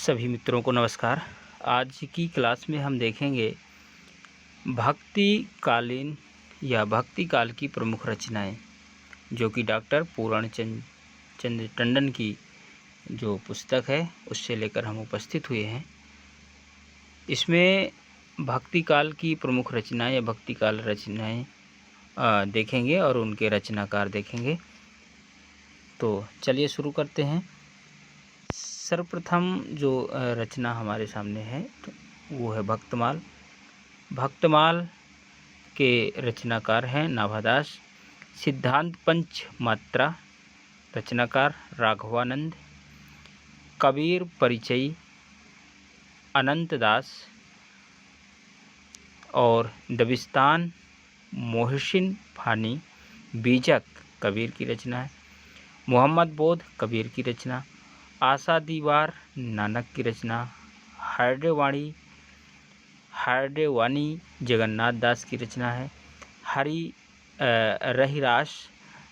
सभी मित्रों को नमस्कार। आज की क्लास में हम देखेंगे भक्तिकालीन या भक्ति काल की प्रमुख रचनाएं, जो कि डॉक्टर पूर्ण चंद्र टंडन की जो पुस्तक है उससे लेकर हम उपस्थित हुए हैं। इसमें भक्ति काल की प्रमुख रचनाएं या भक्ति काल रचनाएं देखेंगे और उनके रचनाकार देखेंगे। तो चलिए शुरू करते हैं। सर्वप्रथम जो रचना हमारे सामने है तो वो है भक्तमाल। भक्तमाल के रचनाकार हैं नाभादास। सिद्धांत पंच मात्रा, रचनाकार राघवानंद। कबीर परिचयी, अनंत दास। और दबिस्तान मोहसिन फानी, बीजक कबीर की रचना है। मोहम्मद बोध कबीर की रचना। आशा दीवार नानक की रचना। हार्डेवानी जगन्नाथ दास की रचना है।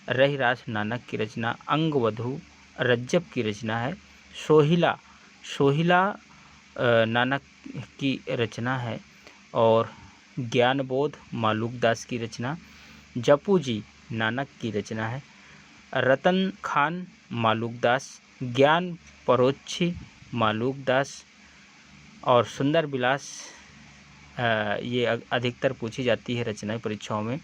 रहीरास नानक की रचना। अंगवधु रज्जब की रचना है। सोहिला नानक की रचना है। और ज्ञानबोध मालूक दास की रचना। जपू जी नानक की रचना है। रतन खान मालूक दास, ज्ञान परोक्षी मालूक दास। और सुंदर विलास, ये अधिकतर पूछी जाती है रचनाएं परीक्षाओं में।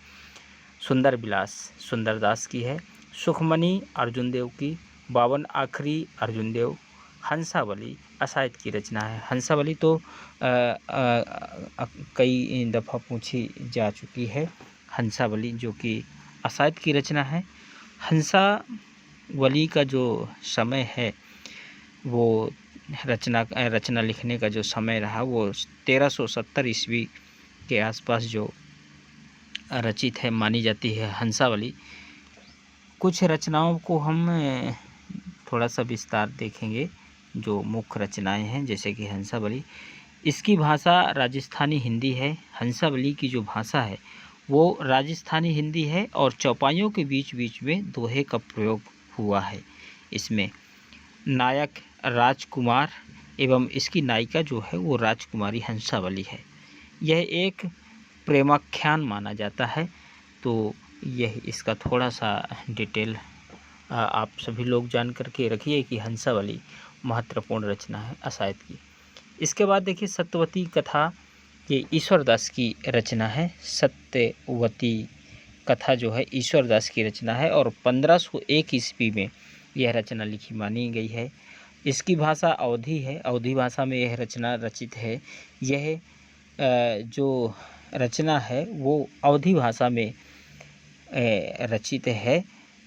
सुंदर विलास सुंदरदास की है। सुखमणि अर्जुन देव की। 52 आखिरी अर्जुन देव। हंसावली असायत की रचना है। हंसावली तो कई दफ़ा पूछी जा चुकी है। हंसावली जो कि असायत की रचना है। हंसावली का जो समय है वो रचना लिखने का जो समय रहा वो 1370 ईस्वी के आसपास जो रचित है मानी जाती है हंसावली। कुछ रचनाओं को हम थोड़ा सा विस्तार देखेंगे जो मुख्य रचनाएं हैं, जैसे कि हंसावली। इसकी भाषा राजस्थानी हिंदी है। हंसावली की जो भाषा है वो राजस्थानी हिंदी है और चौपाइयों के बीच बीच में दोहे का प्रयोग हुआ है। इसमें नायक राजकुमार एवं इसकी नायिका जो है वो राजकुमारी हंसावली है। यह एक प्रेमाख्यान माना जाता है। तो यह इसका थोड़ा सा डिटेल आप सभी लोग जान करके रखिए कि हंसावली महत्वपूर्ण रचना है असायत की। इसके बाद देखिए सत्यवती कथा, ये ईश्वरदास की रचना है। सत्यवती कथा जो है ईश्वरदास की रचना है और 1501 ईस्वी में यह रचना लिखी मानी गई है। इसकी भाषा अवधी है। अवधी भाषा में यह रचना रचित है। यह जो रचना है वो अवधी भाषा में रचित है।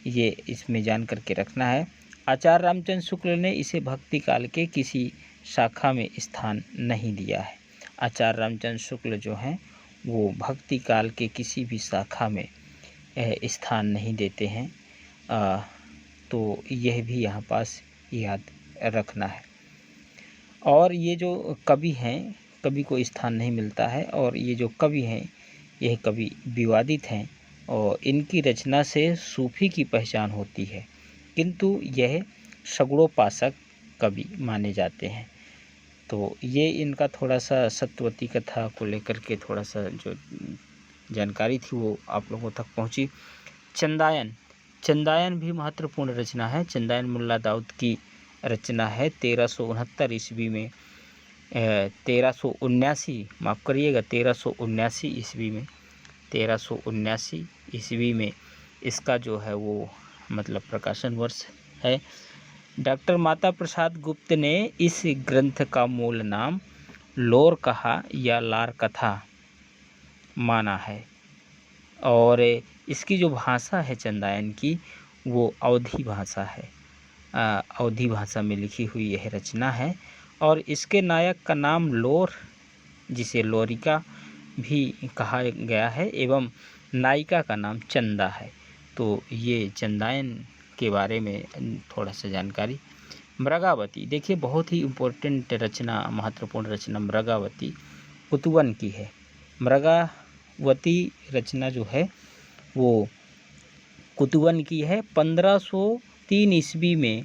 ये इसमें जान करके रखना है। आचार्य रामचंद्र शुक्ल ने इसे भक्ति काल के किसी शाखा में स्थान नहीं दिया है। आचार्य रामचंद्र शुक्ल जो हैं वो भक्ति काल के किसी भी शाखा में स्थान नहीं देते हैं। तो यह भी यहाँ पास याद रखना है। और ये जो कवि हैं, कवि को स्थान नहीं मिलता है और ये जो कवि हैं यह कवि विवादित हैं और इनकी रचना से सूफी की पहचान होती है, किंतु यह सगुणोपासक कवि माने जाते हैं। तो ये इनका थोड़ा सा सत्यवती कथा को लेकर के थोड़ा सा जो जानकारी थी वो आप लोगों तक पहुंची। चंदायन भी महत्वपूर्ण रचना है। चंदायन मुल्ला दाऊद की रचना है। 1369 ईस्वी में 1379 माफ़ करिएगा 1379 ईस्वी में 1379 ईस्वी में इसका जो है वो मतलब प्रकाशन वर्ष है। डॉक्टर माता प्रसाद गुप्त ने इस ग्रंथ का मूल नाम लोर कहा या लार कथा माना है। और इसकी जो भाषा है चंदायन की वो अवधी भाषा है। अवधी भाषा में लिखी हुई यह रचना है और इसके नायक का नाम लोर, जिसे लोरिका भी कहा गया है, एवं नायिका का नाम चंदा है। तो ये चंदायन के बारे में थोड़ा सा जानकारी। मृगावती देखिए बहुत ही इम्पोर्टेंट रचना, महत्वपूर्ण रचना मृगावती कुतुवन की है। मृगावती रचना जो है वो कुतुवन की है। 1503 ईस्वी में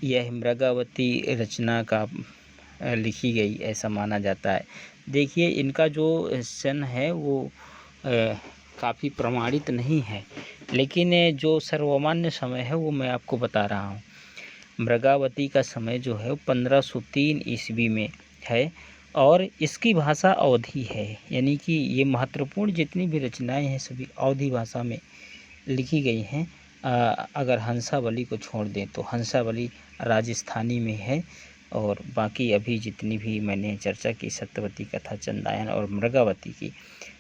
यह मृगावती रचना का लिखी गई ऐसा माना जाता है। देखिए इनका जो सन है वो काफ़ी प्रमाणित नहीं है, लेकिन जो सर्वमान्य समय है वो मैं आपको बता रहा हूँ। मृगावती का समय जो है वो 1503 ईस्वी में है और इसकी भाषा अवधी है, यानी कि ये महत्वपूर्ण जितनी भी रचनाएं हैं सभी अवधी भाषा में लिखी गई हैं। अगर हंसावली को छोड़ दें तो हंसावली राजस्थानी में है और बाकी अभी जितनी भी मैंने चर्चा की सत्यवती कथा, चंदायन और मृगावती की,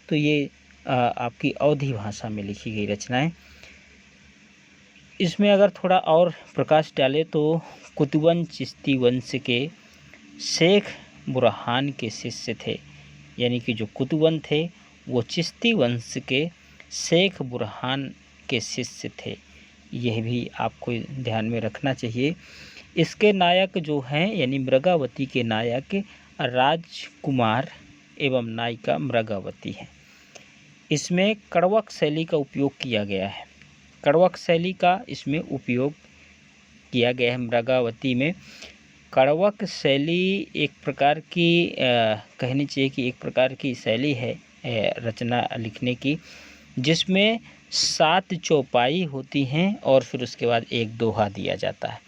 तो ये आपकी अवधी भाषा में लिखी गई रचनाएं। इसमें अगर थोड़ा और प्रकाश डालें तो कुतुबन चिश्ती वंश के शेख बुरहान के शिष्य थे, यानी कि जो कुतुबन थे वो चिश्ती वंश के शेख बुरहान के शिष्य थे। यह भी आपको ध्यान में रखना चाहिए। इसके नायक जो हैं यानी मृगावती के नायक राजकुमार एवं नायिका मृगावती हैं। इसमें कड़वक शैली का उपयोग किया गया है। कड़वक शैली का इसमें उपयोग किया गया है मृगावती में। कड़वक शैली एक प्रकार की कहनी चाहिए कि एक प्रकार की शैली है रचना लिखने की, जिसमें 7 चौपाई होती हैं और फिर उसके बाद एक दोहा दिया जाता है।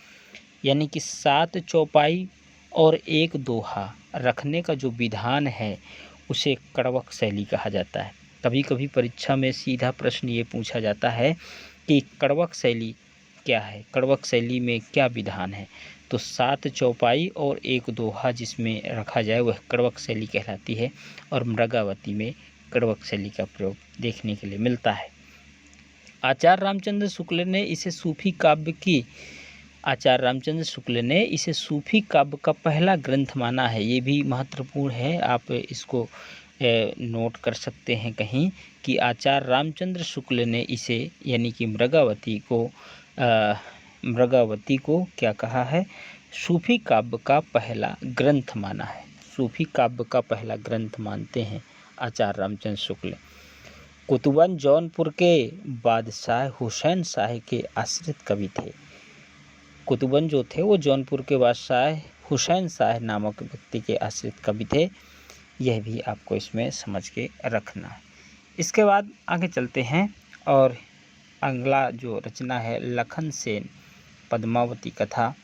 यानी कि 7 चौपाई और एक दोहा रखने का जो विधान है उसे कड़वक शैली कहा जाता है। कभी कभी परीक्षा में सीधा प्रश्न ये पूछा जाता है कि कड़वक शैली क्या है, कड़वक शैली में क्या विधान है, तो 7 चौपाई और एक दोहा जिसमें रखा जाए वह कड़वक शैली कहलाती है और मृगावती में कड़वक शैली का प्रयोग देखने के लिए मिलता है। आचार्य रामचंद्र शुक्ल ने इसे सूफी सूफी काव्य का पहला ग्रंथ माना है। ये भी महत्वपूर्ण है, आप इसको नोट कर सकते हैं कहीं कि आचार्य रामचंद्र शुक्ल ने इसे यानी कि मृगावती को क्या कहा है, सूफी काव्य का पहला ग्रंथ माना है। सूफी काव्य का पहला ग्रंथ मानते हैं आचार्य रामचंद्र शुक्ल। कुतुबन जौनपुर के बादशाह हुसैन शाह के आश्रित कवि थे। कुतुबन जो थे वो जौनपुर के बादशाह हुसैन शाह नामक व्यक्ति के आश्रित कवि थे। यह भी आपको इसमें समझ के रखना है। इसके बाद आगे चलते हैं और अगला जो रचना है लखन सेन पद्मावती कथा,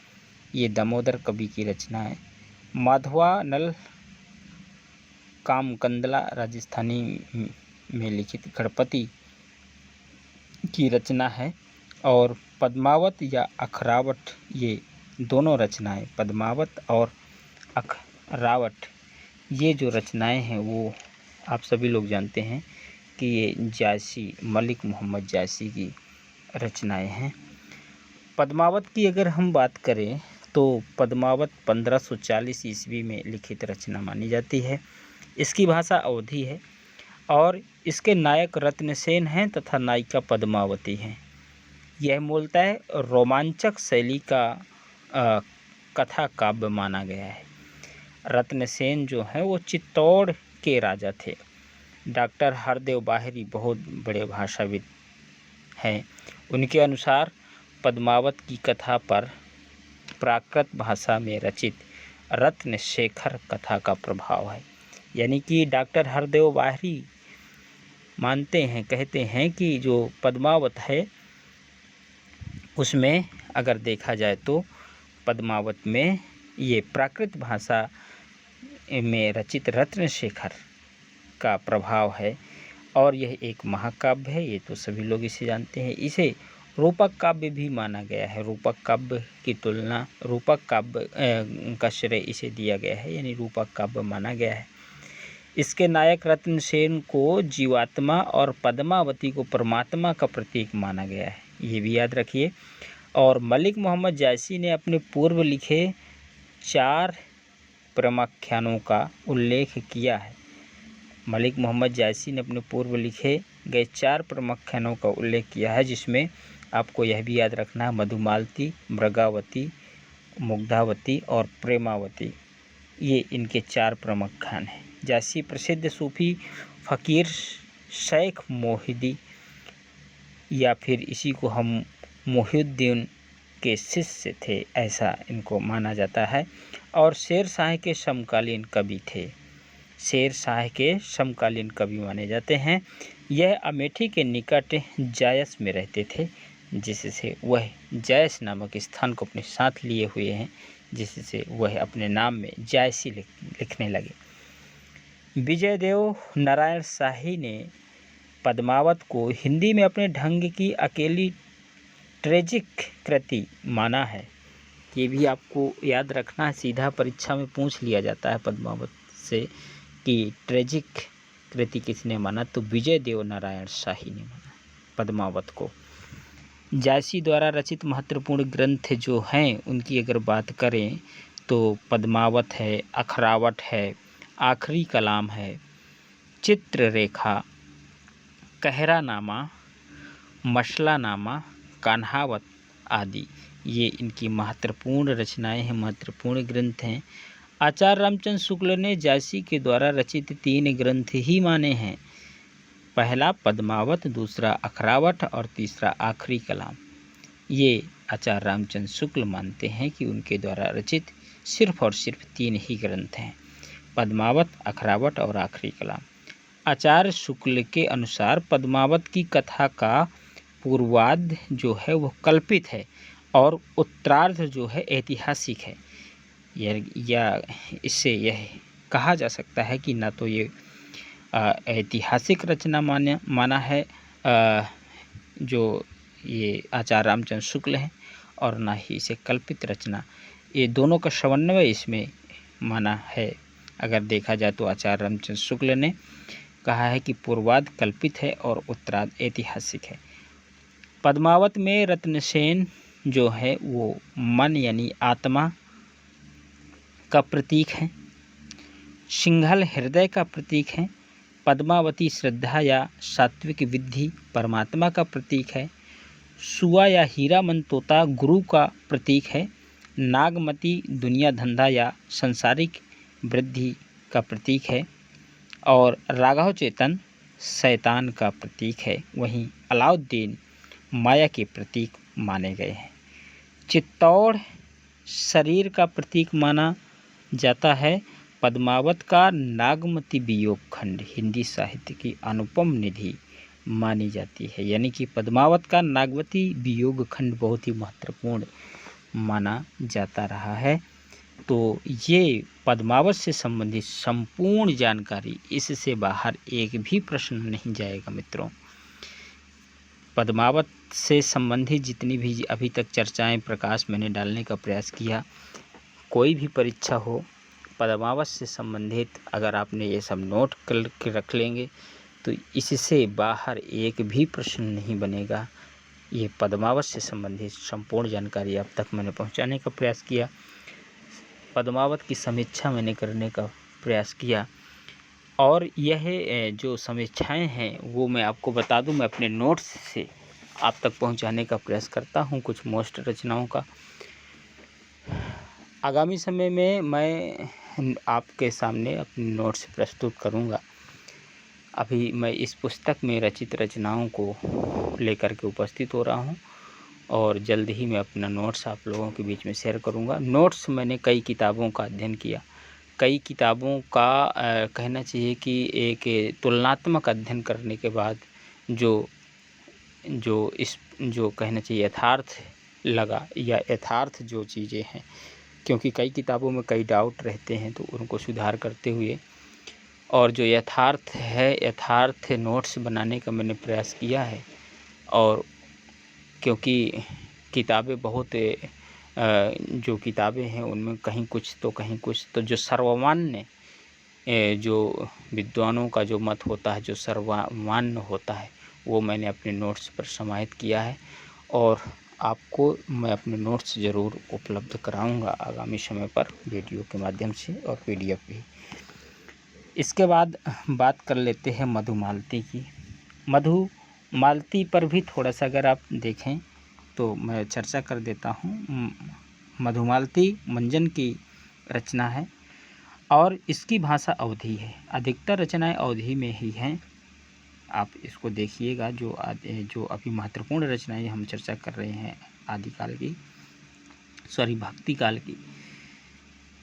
ये दामोदर कवि की रचना है। माधवा नल कामकंदला राजस्थानी में लिखित गणपति की रचना है और पद्मावत या अखरावट, ये दोनों रचनाएं पद्मावत और अखरावट ये जो रचनाएं हैं वो आप सभी लोग जानते हैं कि ये जायसी मलिक मोहम्मद जायसी की रचनाएं हैं। पद्मावत की अगर हम बात करें तो पद्मावत 1540 ईस्वी में लिखित रचना मानी जाती है। इसकी भाषा अवधी है और इसके नायक रत्नसेन हैं तथा नायिका पद्मावती हैं। यह मूलतः रोमांचक शैली का कथा काव्य माना गया है। रत्नसेन जो हैं वो चित्तौड़ के राजा थे। डॉक्टर हरदेव बाहरी बहुत बड़े भाषाविद हैं। उनके अनुसार पद्मावत की कथा पर प्राकृत भाषा में रचित रत्नशेखर कथा का प्रभाव है। यानी कि डॉक्टर हरदेव बाहरी मानते हैं, कहते हैं कि जो पद्मावत है उसमें अगर देखा जाए तो पद्मावत में ये प्राकृत भाषा में रचित रत्नशेखर का प्रभाव है और यह एक महाकाव्य है। ये तो सभी लोग इसे जानते हैं। इसे रूपक काव्य भी माना गया है। रूपक काव्य की तुलना रूपक काव्य का श्रेय इसे दिया गया है, यानी रूपक काव्य माना गया है। इसके नायक रत्नसेन को जीवात्मा और पद्मावती को परमात्मा का प्रतीक माना गया है, ये भी याद रखिए। और मलिक मोहम्मद जायसी ने अपने पूर्व लिखे 4 प्रमाख्यानों का उल्लेख किया है। मलिक मोहम्मद जायसी ने अपने पूर्व लिखे गए 4 प्रमाख्यानों का उल्लेख किया है, जिसमें आपको यह भी याद रखना है मधुमालती, मृगावती, मुग्धावती और प्रेमावती, ये इनके 4 प्रमाख्यान हैं। जायसी प्रसिद्ध सूफी फ़कीर शेख मोहिदी या फिर इसी को हम मोहिउद्दीन के शिष्य थे, ऐसा इनको माना जाता है। और शेर शाह के समकालीन कवि थे, शेर शाह के समकालीन कवि माने जाते हैं। यह अमेठी के निकट जायस में रहते थे, जिससे वह जायस नामक स्थान को अपने साथ लिए हुए हैं, जिससे वह अपने नाम में जायसी लिखने लगे। विजयदेव नारायण शाही ने पद्मावत को हिंदी में अपने ढंग की अकेली ट्रेजिक कृति माना है। ये भी आपको याद रखना है, सीधा परीक्षा में पूछ लिया जाता है पद्मावत से कि ट्रेजिक कृति किसने माना, तो विजयदेव नारायण शाही ने माना पद्मावत को। जायसी द्वारा रचित महत्वपूर्ण ग्रंथ जो हैं उनकी अगर बात करें तो पद्मावत है, अखरावट है, आखिरी कलाम है, चित्ररेखा, कहरानामा, मसलानामा, कान्हावत आदि, ये इनकी महत्वपूर्ण रचनाएं हैं, महत्वपूर्ण ग्रंथ हैं। आचार्य रामचंद्र शुक्ल ने जायसी के द्वारा रचित 3 ग्रंथ ही माने हैं, पहला पद्मावत, दूसरा अखरावट और तीसरा आखिरी कलाम। ये आचार्य रामचंद्र शुक्ल मानते हैं कि उनके द्वारा रचित सिर्फ और सिर्फ 3 ही ग्रंथ हैं, पद्मावत, अखरावट और आखिरी कलाम। आचार्य शुक्ल के अनुसार पद्मावत की कथा का पूर्वार्ध जो है वह कल्पित है और उत्तरार्ध जो है ऐतिहासिक है। या इससे यह कहा जा सकता है कि ना तो ये ऐतिहासिक रचना माना है जो ये आचार्य रामचंद्र शुक्ल हैं, और ना ही इसे कल्पित रचना, ये दोनों का समन्वय इसमें माना है। अगर देखा जाए तो आचार्य रामचंद्र शुक्ल ने कहा है कि पूर्वार्ध कल्पित है और उत्तरार्ध ऐतिहासिक है। पद्मावत में रत्नसेन जो है वो मन यानी आत्मा का प्रतीक है, सिंघल हृदय का प्रतीक है, पद्मावती श्रद्धा या सात्विक विधि परमात्मा का प्रतीक है, सुआ या हीरामन तोता गुरु का प्रतीक है, नागमती दुनिया धंधा या संसारिक वृद्धि का प्रतीक है, और राघव चेतन शैतान का प्रतीक है। वहीं अलाउद्दीन माया के प्रतीक माने गए हैं। चित्तौड़ शरीर का प्रतीक माना जाता है। पद्मावत का नागमती वियोग खंड हिंदी साहित्य की अनुपम निधि मानी जाती है, यानी कि पद्मावत का नागमती वियोग खंड बहुत ही महत्वपूर्ण माना जाता रहा है। तो ये पद्मावत से संबंधित संपूर्ण जानकारी, इससे बाहर एक भी प्रश्न नहीं जाएगा मित्रों। पद्मावत से संबंधित जितनी भी अभी तक चर्चाएं प्रकाश मैंने डालने का प्रयास किया, कोई भी परीक्षा हो, पद्मावत से संबंधित अगर आपने ये सब नोट करके रख लेंगे तो इससे बाहर एक भी प्रश्न नहीं बनेगा। ये पद्मावत से संबंधित संपूर्ण जानकारी अब तक मैंने पहुंचाने का प्रयास किया, पद्मावत की समीक्षा मैंने करने का प्रयास किया, और यह जो समीक्षाएं हैं वो मैं आपको बता दूं, मैं अपने नोट्स से आप तक पहुंचाने का प्रयास करता हूं कुछ मोस्ट रचनाओं का। आगामी समय में मैं आपके सामने अपने नोट्स प्रस्तुत करूंगा। अभी मैं इस पुस्तक में रचित रचनाओं को लेकर के उपस्थित हो रहा हूं, और जल्द ही मैं अपना नोट्स आप लोगों के बीच में शेयर करूंगा। नोट्स मैंने कई किताबों का अध्ययन किया, कई किताबों का कहना चाहिए कि एक तुलनात्मक अध्ययन करने के बाद जो कहना चाहिए यथार्थ लगा, या यथार्थ जो चीज़ें हैं, क्योंकि कई किताबों में कई डाउट रहते हैं तो उनको सुधार करते हुए, और जो यथार्थ है यथार्थ नोट्स बनाने का मैंने प्रयास किया है। और क्योंकि किताबें बहुत जो किताबें हैं उनमें कहीं कुछ तो जो सर्वमान्य जो विद्वानों का जो मत होता है, जो सर्वमान्य होता है, वो मैंने अपने नोट्स पर समाहित किया है, और आपको मैं अपने नोट्स ज़रूर उपलब्ध कराऊंगा आगामी समय पर वीडियो के माध्यम से और PDF भी। इसके बाद बात कर लेते हैं मधुमालती की। मधुमालती पर भी थोड़ा सा अगर आप देखें तो मैं चर्चा कर देता हूँ। मधुमालती मंजन की रचना है और इसकी भाषा अवधी है। अधिकतर रचनाएं अवधी में ही हैं। आप इसको देखिएगा, जो अभी महत्वपूर्ण रचनाएं हम चर्चा कर रहे हैं आदिकाल की, भक्ति काल की।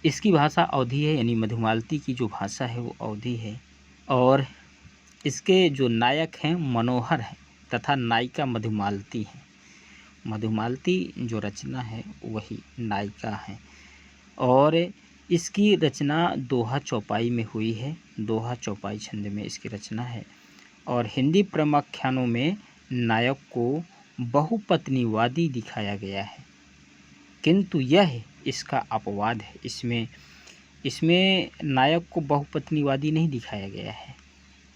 इसकी भाषा अवधी है, यानी मधुमालती की जो भाषा है वो अवधी है। और इसके जो नायक हैं मनोहर हैं तथा नायिका मधुमालती हैं। मधुमालती जो रचना है वही नायिका है। और इसकी रचना दोहा चौपाई में हुई है। दोहा चौपाई छंद में इसकी रचना है। और हिंदी प्रमाख्यानों में नायक को बहुपत्नीवादी दिखाया गया है, किंतु यह इसका अपवाद है। इसमें नायक को बहुपत्नीवादी नहीं दिखाया गया है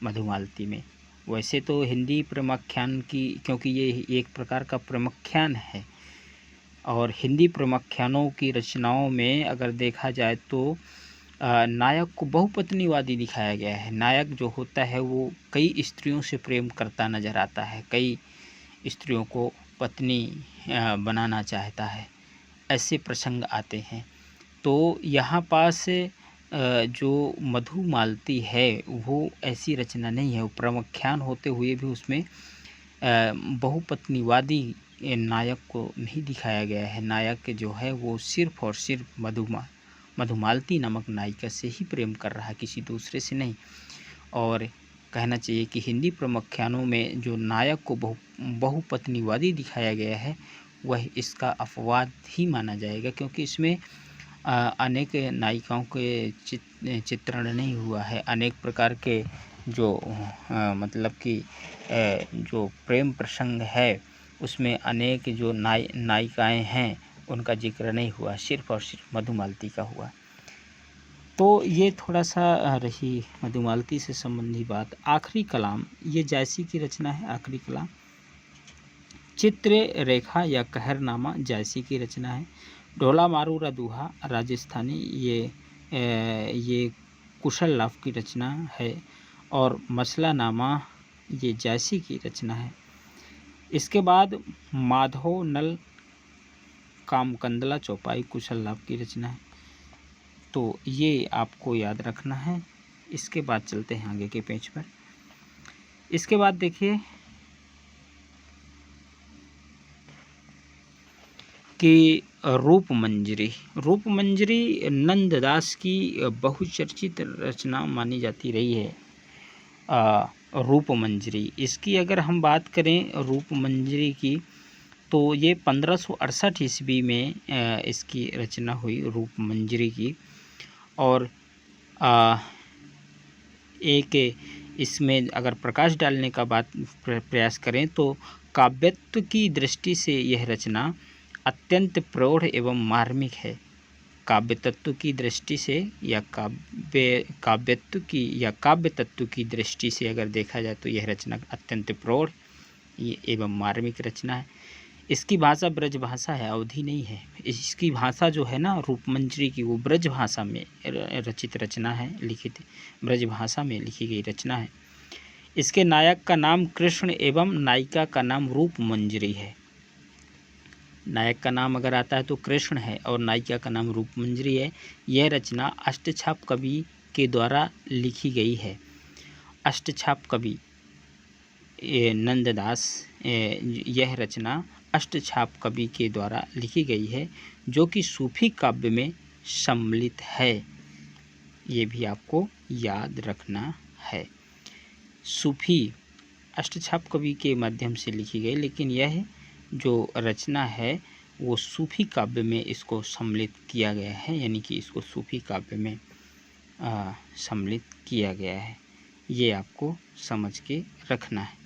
मधुमालती में। वैसे तो हिंदी प्रमाख्यान की, क्योंकि ये एक प्रकार का प्रमाख्यान है, और हिंदी प्रमाख्यानों की रचनाओं में अगर देखा जाए तो नायक को बहुपत्नीवादी दिखाया गया है। नायक जो होता है वो कई स्त्रियों से प्रेम करता नज़र आता है, कई स्त्रियों को पत्नी बनाना चाहता है, ऐसे प्रसंग आते हैं। तो यहाँ पास जो मधुमालती है वो ऐसी रचना नहीं है। वो प्रमाख्यान होते हुए भी उसमें बहुपत्नीवादी नायक को नहीं दिखाया गया है। नायक जो है वो सिर्फ और सिर्फ मधुमालती नामक नायिका से ही प्रेम कर रहा है, किसी दूसरे से नहीं। और कहना चाहिए कि हिंदी प्रमाख्यानों में जो नायक को बहुपत्नीवादी दिखाया गया है वह इसका अपवाद ही माना जाएगा, क्योंकि इसमें अनेक नायिकाओं के चित्रण नहीं हुआ है। अनेक प्रकार के जो मतलब कि जो प्रेम प्रसंग है उसमें अनेक जो नायिकाएं हैं उनका जिक्र नहीं हुआ, सिर्फ और सिर्फ मधुमालती का हुआ। तो ये थोड़ा सा रही मधुमालती से संबंधी बात। आखिरी कलाम, ये जायसी की रचना है। आखिरी कलाम चित्र रेखा या कहरनामा जायसी की रचना है। ढोला मारूरा दूहा राजस्थानी, ये कुशल लाभ की रचना है। और मसला नामा ये जायसी की रचना है। इसके बाद माधव नल कामकंदला चौपाई कुशल लाभ की रचना है। तो ये आपको याद रखना है। इसके बाद चलते हैं आगे के पेज पर। इसके बाद देखिए कि रूपमंजरी नंददास की बहुचर्चित रचना मानी जाती रही है। रूपमंजरी, इसकी अगर हम बात करें रूपमंजरी की, तो ये 1568 ईस्वी में इसकी रचना हुई रूपमंजरी की। और एक इसमें अगर प्रकाश डालने का प्रयास करें तो काव्यत्व की दृष्टि से यह रचना अत्यंत प्रौढ़ एवं मार्मिक है। काव्य तत्व की दृष्टि से या काव्यत्व की या काव्य तत्व की दृष्टि से अगर देखा जाए तो यह रचना अत्यंत प्रौढ़ एवं मार्मिक रचना है। इसकी भाषा ब्रज भाषा है, अवधि नहीं है। इसकी भाषा जो है ना रूपमंजरी की, वो ब्रज भाषा में रचित रचना है, लिखित ब्रज भाषा में लिखी गई रचना है। इसके नायक का नाम कृष्ण एवं नायिका का नाम रूपमंजरी है। नायक का नाम अगर आता है तो कृष्ण है और नायिका का नाम रूपमंजरी है। यह रचना अष्टछाप कवि के द्वारा लिखी गई है। अष्टछाप कवि नंददास, यह रचना अष्टछाप कवि के द्वारा लिखी गई है, जो कि सूफी काव्य में सम्मिलित है। ये भी आपको याद रखना है। सूफी अष्टछाप कवि के माध्यम से लिखी गई, लेकिन यह जो रचना है वो सूफी काव्य में इसको सम्मिलित किया गया है, यानी कि इसको सूफी काव्य में सम्मिलित किया गया है। ये आपको समझ के रखना है।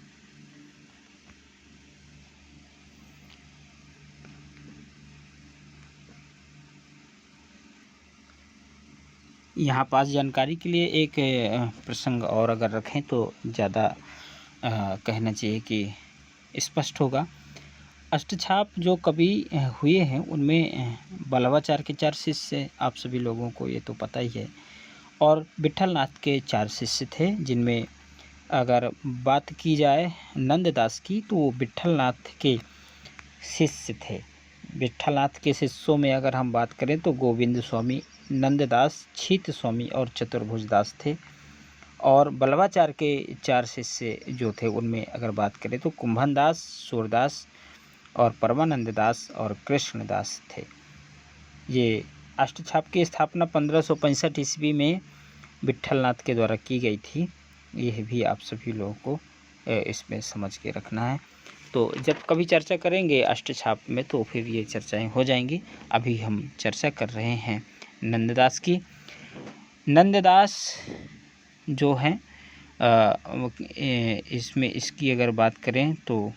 यहाँ पास जानकारी के लिए एक प्रसंग और अगर रखें तो ज़्यादा कहना चाहिए कि स्पष्ट होगा। अष्टछाप जो कवि हुए हैं उनमें बलवाचार्य के 4 शिष्य, आप सभी लोगों को ये तो पता ही है, और विट्ठलनाथ के 4 शिष्य थे, जिनमें अगर बात की जाए नंददास की तो वो विट्ठलनाथ के शिष्य थे। विट्ठलनाथ के शिष्यों में अगर हम बात करें तो गोविंद स्वामी, नंददास, छीत स्वामी और चतुर्भुज दास थे। और बलवाचार्य के 4 शिष्य जो थे उनमें अगर बात करें तो कुंभनदास, सूरदास और परमानंद दास और कृष्णदास थे। ये अष्टछाप की स्थापना 1565 ईस्वी में विट्ठलनाथ के द्वारा की गई थी। यह भी आप सभी लोगों को इसमें समझ के रखना है। तो जब कभी चर्चा करेंगे अष्टछाप में तो फिर ये चर्चाएं हो जाएंगी। अभी हम चर्चा कर रहे हैं नंददास की। नंददास जो हैं इसमें इसकी अगर बात करें तो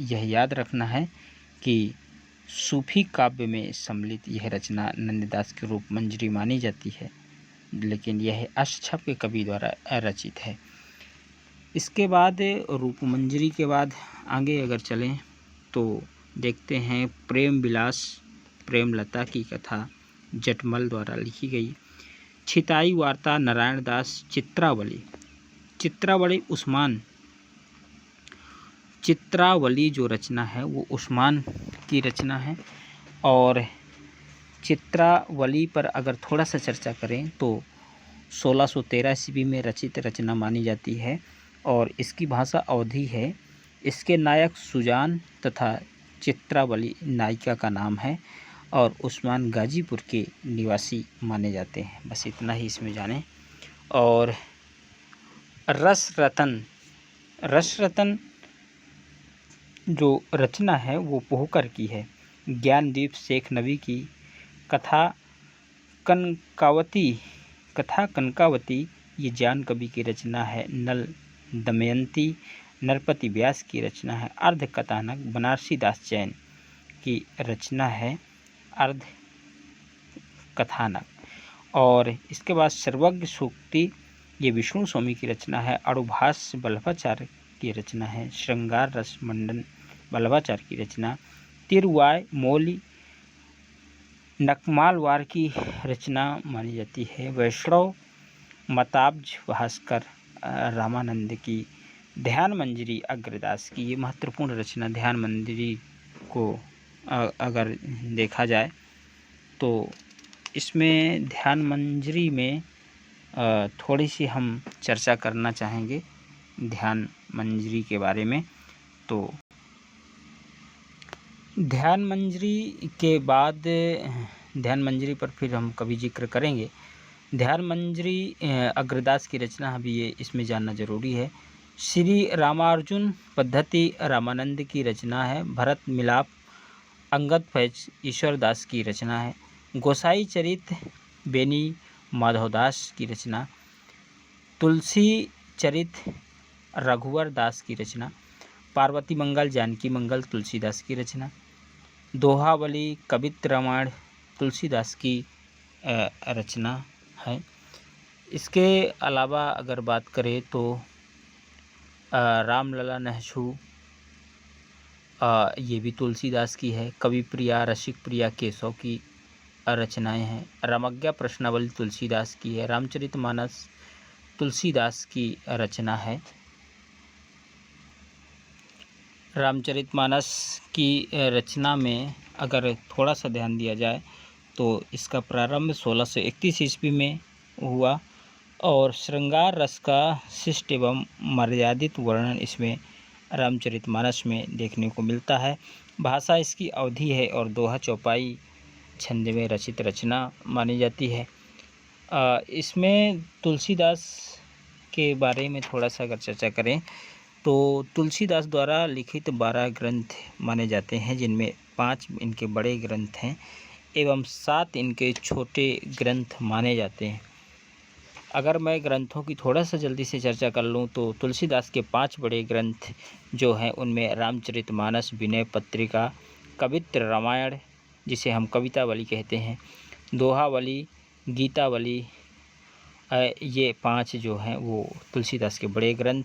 यह याद रखना है कि सूफी काव्य में सम्मिलित यह रचना नंददास के रूप मंजरी मानी जाती है, लेकिन यह अष्टछाप के कवि द्वारा रचित है। इसके बाद रूपमंजरी के बाद आगे अगर चलें तो देखते हैं प्रेम विलास प्रेमलता की कथा जटमल द्वारा लिखी गई। छिताई वार्ता नारायण दास। चित्रावली उस्मान। चित्रावली जो रचना है वो उस्मान की रचना है। और चित्रावली पर अगर थोड़ा सा चर्चा करें तो 1613 ईस्वी में रचित रचना मानी जाती है और इसकी भाषा अवधी है। इसके नायक सुजान तथा चित्रावली नायिका का नाम है और उस्मान गाजीपुर के निवासी माने जाते हैं। बस इतना ही इसमें जानें। और रसरतन जो रचना है वो पोहकर की है। ज्ञानदीप शेख नबी की कथा कनकावती ये जान कवि की रचना है। नल दमयंती नरपति व्यास की रचना है। अर्ध कथानक बनारसी दास जैन की रचना है अर्ध कथानक। और इसके बाद सर्वज्ञ सूक्ति ये विष्णु स्वामी की रचना है। अड़ुभाष वल्लभाचार्य की रचना है। श्रृंगार रस मंडन वल्लभाचार्य की रचना। तिरुवाय मौली नकमालवार की रचना मानी जाती है। वैष्णव मताब्ज भास्कर रामानंद की। ध्यान मंजरी अग्रदास की। ये महत्वपूर्ण रचना ध्यान मंजरी को अगर देखा जाए तो इसमें ध्यान मंजरी में थोड़ी सी हम चर्चा करना चाहेंगे ध्यान मंजरी के बारे में। तो ध्यान मंजरी के बाद ध्यान मंजरी पर फिर हम कभी जिक्र करेंगे। ध्यान मंजरी अग्रदास की रचना अभी ये इसमें जानना जरूरी है। श्री रामार्जुन पद्धति रामानंद की रचना है। भरत मिलाप अंगद फैज ईश्वरदास की रचना है। गोसाई चरित बेनी माधवदास की रचना। तुलसी चरित रघुवर दास की रचना। पार्वती मंगल जानकी मंगल तुलसीदास की रचना। दोहावली कवित्र रामायण तुलसीदास की रचना है। इसके अलावा अगर बात करें तो रामलला नहशू ये भी तुलसीदास की है। कवि प्रिया रसिक प्रिया केशव की रचनाएं हैं। रामज्ञा प्रश्नावली तुलसीदास की है। रामचरितमानस तुलसीदास की रचना है। रामचरितमानस की रचना में अगर थोड़ा सा ध्यान दिया जाए तो इसका प्रारंभ 1631 ईस्वी में हुआ और श्रृंगार रस का शिष्ट एवं मर्यादित वर्णन इसमें रामचरितमानस में देखने को मिलता है। भाषा इसकी अवधी है और दोहा चौपाई छंद में रचित रचना मानी जाती है। इसमें तुलसीदास के बारे में थोड़ा सा अगर चर्चा करें तो तुलसीदास द्वारा लिखित 12 ग्रंथ माने जाते हैं, जिनमें 5 इनके बड़े ग्रंथ हैं एवं 7 इनके छोटे ग्रंथ माने जाते हैं। अगर मैं ग्रंथों की थोड़ा सा जल्दी से चर्चा कर लूँ तो तुलसीदास के 5 बड़े ग्रंथ जो हैं उनमें रामचरितमानस, विनय पत्रिका, कवित्र रामायण जिसे हम कवितावली कहते हैं, दोहावली, गीतावली, ये 5 जो हैं वो तुलसीदास के बड़े ग्रंथ।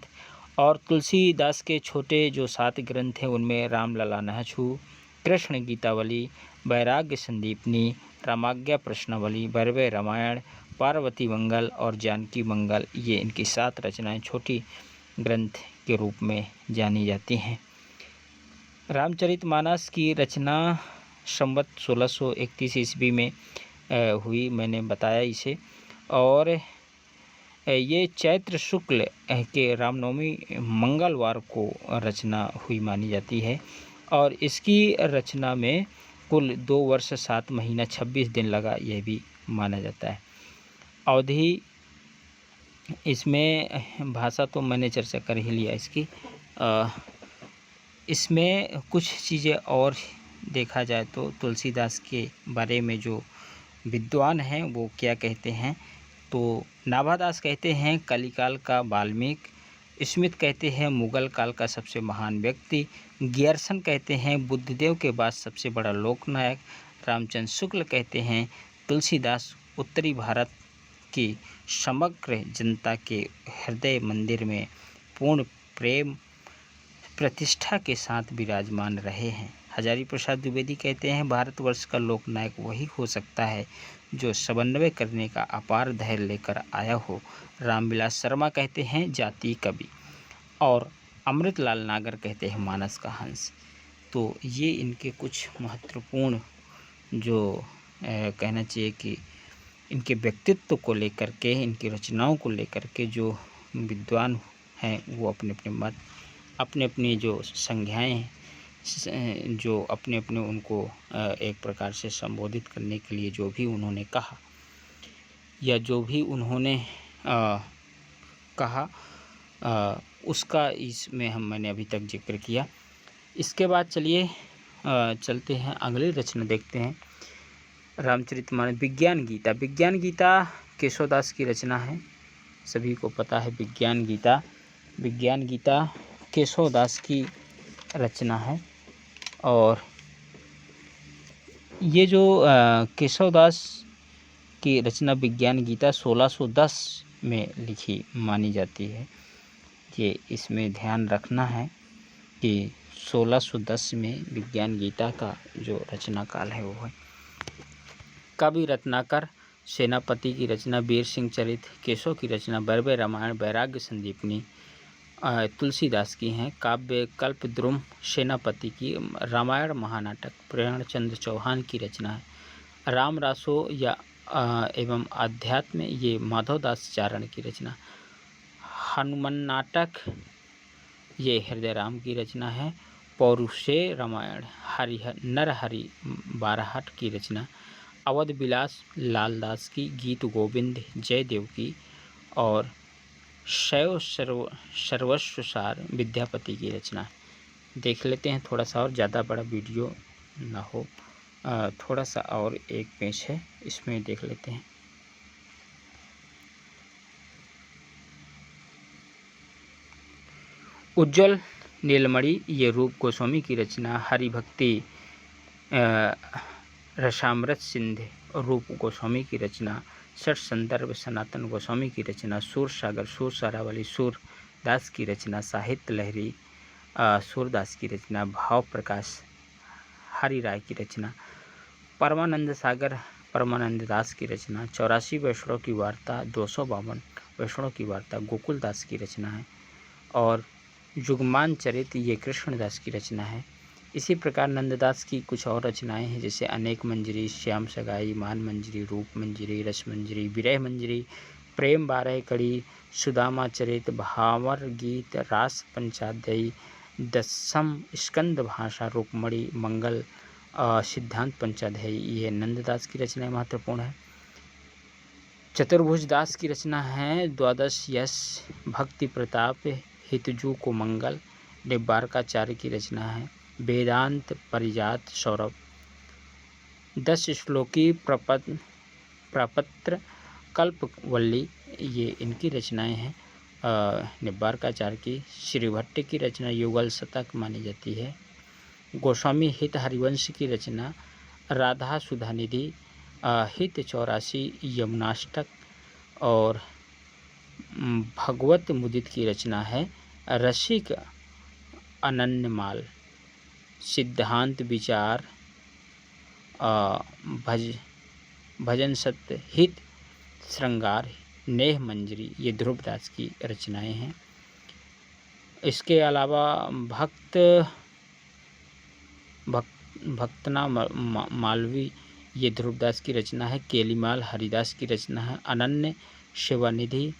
और तुलसीदास के छोटे जो 7 ग्रंथ हैं उनमें रामलला नहशू, कृष्ण गीतावली, वैराग्य संदीपनी, रामाज्ञा प्रश्नावली, वैरवय रामायण, पार्वती मंगल और जानकी मंगल, ये इनकी 7 रचनाएं छोटी ग्रंथ के रूप में जानी जाती हैं। रामचरितमानस की रचना संवत 1631 ईस्वी में हुई, मैंने बताया इसे। और ये चैत्र शुक्ल के रामनवमी मंगलवार को रचना हुई मानी जाती है। और इसकी रचना में कुल 2 वर्ष 7 महीना 26 दिन लगा, यह भी माना जाता है। अवधि, इसमें भाषा तो मैंने चर्चा कर ही लिया इसकी। इसमें कुछ चीज़ें और देखा जाए तो तुलसीदास के बारे में जो विद्वान हैं वो क्या कहते हैं, तो नाभादास कहते हैं कलिकाल का वाल्मीकि, स्मिथ कहते हैं मुगल काल का सबसे महान व्यक्ति, गियर्सन कहते हैं बुद्धदेव के बाद सबसे बड़ा लोकनायक, रामचंद्र शुक्ल कहते हैं तुलसीदास उत्तरी भारत की समग्र जनता के हृदय मंदिर में पूर्ण प्रेम प्रतिष्ठा के साथ विराजमान रहे हैं। हजारी प्रसाद द्विवेदी कहते हैं भारतवर्ष का लोकनायक वही हो सकता है जो समन्वय करने का अपार धैर्य लेकर आया हो। रामविलास शर्मा कहते हैं जातीय कवि, और अमृतलाल नागर कहते हैं मानस का हंस। तो ये इनके कुछ महत्वपूर्ण जो कहना चाहिए कि इनके व्यक्तित्व को लेकर के, इनकी रचनाओं को लेकर के जो विद्वान हैं वो अपने अपने मत, अपने अपनी जो संज्ञाएँ जो अपने अपने उनको एक प्रकार से संबोधित करने के लिए जो भी उन्होंने कहा या जो भी उन्होंने कहा उसका इसमें मैंने अभी तक जिक्र किया। इसके बाद चलिए चलते हैं अगली रचना देखते हैं। रामचरितमानस विज्ञान गीता। विज्ञान गीता केशवदास की रचना है, सभी को पता है विज्ञान गीता। विज्ञान गीता केशवदास की रचना है, और ये जो केशवदास की रचना विज्ञान गीता 1610 में लिखी मानी जाती है। ये इसमें ध्यान रखना है कि 1610 में विज्ञान गीता का जो रचना काल है वो है। कवि रत्नाकर सेनापति की रचना वीर सिंह चरित, केशव की रचना वैरवै रामायण, वैराग्य संदीपनी तुलसीदास की हैं। काव्य कल्पद्रुम सेनापति की, रामायण महानाटक प्रेमचंद्र चौहान की रचना है। राम रासो या एवं अध्यात्म ये माधवदास चारण की रचना। हनुमान नाटक ये हृदय राम की रचना है। पौरुषे रामायण हरिहर नरहरि बाराहट की रचना। अवध विलास लालदास की, गीत गोविंद जयदेव की, और शैव सर्वस्व सार विद्यापति की रचना। देख लेते हैं थोड़ा सा और, ज़्यादा बड़ा वीडियो ना हो, थोड़ा सा और एक पेज है इसमें देख लेते हैं। उज्ज्वल नीलमणि ये रूप गोस्वामी की रचना। हरिभक्ति रसामृत सिंध रूप गोस्वामी की रचना। षट संदर्भ सनातन गोस्वामी की रचना। सूर सागर सूर सारावली सूरदास की रचना। साहित्य लहरी सूरदास की रचना। भाव प्रकाश हरि राय की रचना। परमानंद सागर परमानंद दास की रचना। 84 वैष्णव की वार्ता, 252 वैष्णव की वार्ता गोकुलदास की रचना है। और युग्मान चरित ये कृष्णदास की रचना है। इसी प्रकार नंददास की कुछ और रचनाएं हैं, जैसे अनेक मंजरी, श्याम सगाई, मान मंजरी, रूप मंजरी, रस मंजरी, विरह मंजरी, प्रेम बारह कड़ी, सुदामा चरित, भावर गीत, रास पंचाध्यायी, दसम स्कंद भाषा, रूपमणि, मंगल, सिद्धांत पंचाध्यायी, ये नंददास की रचनाएं महत्वपूर्ण है। चतुर्भुज दास की रचना है। द्वादश यश भक्ति प्रताप, हितजू को मंगल, निब्बारकाचार्य की रचना है। वेदांत परिजात सौरभ, 10 श्लोकी प्रपत्र कल्पवल्ली ये इनकी रचनाएं हैं निब्बारकाचार्य की। श्रीभट्ट की रचना युगल शतक मानी जाती है। गोस्वामी हित हरिवंश की रचना। राधा सुधानिधि हित 84 यमुनाष्टक, और भगवत मुदित की रचना है। रसिक अनन्यमाल, सिद्धांत विचार, भजन सत्य, हित श्रृंगार, नेह मंजरी ये ध्रुवदास की रचनाएं हैं। इसके अलावा भक्तना मालवी ये ध्रुवदास की रचना है। केलीमाल हरिदास की रचना है। अनन्य शिवानिधि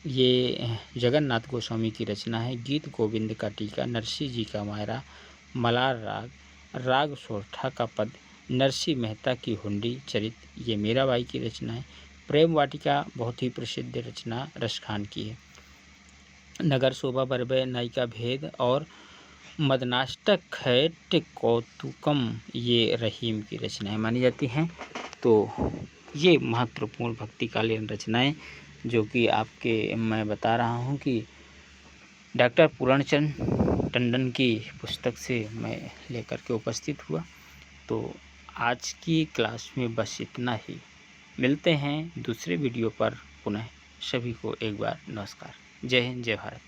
ये जगन्नाथ गोस्वामी की रचना है। गीत गोविंद का टीका, नरसिंह जी का मायरा, मलार राग, राग सोरठा का पद, नरसिंह मेहता की हुंडी चरित ये मीराबाई की रचना है। प्रेम वाटिका बहुत ही प्रसिद्ध रचना रसखान की है। नगर शोभा बरबय नायिका भेद और मदनाष्टक खैट कौतुकम ये रहीम की रचनाएं मानी जाती हैं। तो ये महत्वपूर्ण भक्तिकालीन रचनाएं जो कि आपके मैं बता रहा हूँ कि डॉक्टर पूर्णचंद टंडन की पुस्तक से मैं लेकर के उपस्थित हुआ। तो आज की क्लास में बस इतना ही। मिलते हैं दूसरे वीडियो पर पुनः। सभी को एक बार नमस्कार। जय हिंद, जय भारत।